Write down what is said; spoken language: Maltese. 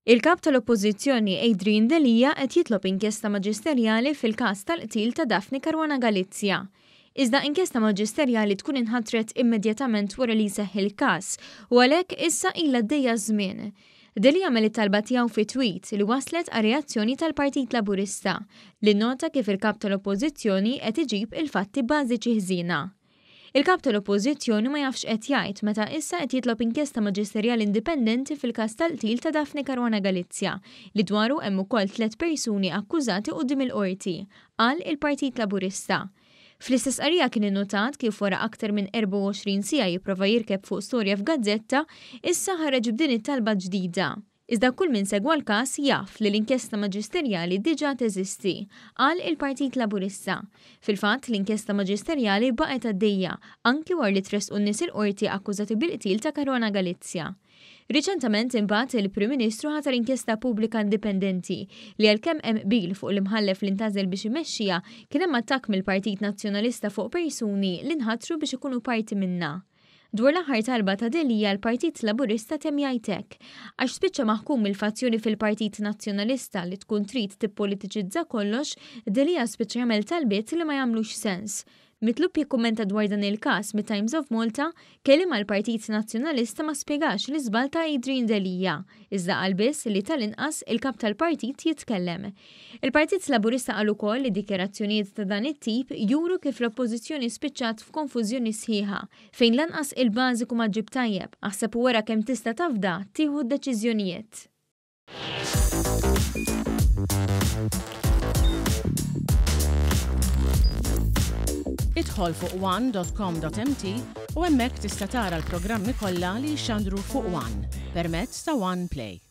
Il-Kap tal-Oppożizzjoni Adrian Delia qed jitlob inkjesta maġisterjali fil-każ tal-qtil ta' Daphne Caruana Galizia. Iżda inkjesta maġisterjali tkun inħatret immedjatament wara li jseħħ il-każ u għalhekk issa ilha għaddejja żmien. Delia għamel it-talba tiegħu fi tweet li waslet għal reazzjoni tal-Partit Laburista li nnota kif il-Kap tal-Oppożizzjoni qed iġib il-fatti bażiċi ħżiena. Il-Kap tal-Oppożizzjoni ma jafx qed jgħid meta issa qed jitlob inkjesta maġisterjali indipendenti fil-każ tal-qtil ta' Daphne Caruana Galizia li dwaru hemm ukoll 3 persuni akkużati quddiem il-qorti, qal il-Partit Laburista. Fl-istess qarrija kien innotat kif wara aktar minn 24 siegħa jipprova jirkeb fuq storja f'gazzetta, issa ħareġ b'din it-talba ġdida. Iżda kull min segwa l-każ jaf li l-inkjesta maġisterjali diġà teżisti, qal il-Partit Laburista. Fil-fatt l-inkjesta maġisterjali baqgħet għaddejja anki wara li tresqu n-nies il-qorti akkużati bil-qtil ta' Caruana Galizia. Riċentament imbagħad il-Prim Ministru ħatar inkjesta pubblika indipendenti li għalkemm hemm qbil fuq l-imħallef li ntażel biex imexxiha kien hemm attakk mill-Partit Nazzjonalista fuq persuni li nħattru biex ikunu parti minnha. Dwar l-aħħar talba ta' Delia l-Partit Laburista temm jgħid hekk għax spiċċa maħkum mill-fazzjoni fil-Partit Nazzjonalista li tkun trid tippolitiċizza kollox, Delia spiċċa jagħmel talbiet li ma jagħmlux sens. Mitlub jikkummenta dwar dan il-każ mit-Times of Malta, Kelliem għall-Partit Nazzjonalista ma spjegax l-iżball ta' Adrian Delia, iżda qal biss li tal-inqas il-kap tal-Partit jitkellem. Il-Partit Laburista qal ukoll li dikjarazzjonijiet ta' dan it-tip juru kif l-Oppożizzjoni spiċċat f'konfużjoni sħiħa fejn lanqas il-bażiku ma iġġib tajjeb, aħseb wara kemm tista tafdaha tieħu d-deċiżjonijiet. Idħol fuq one.com.mt u hemmhekk tista' tara l-programmi kollha li jxandru fuq One permezz ta' One Play.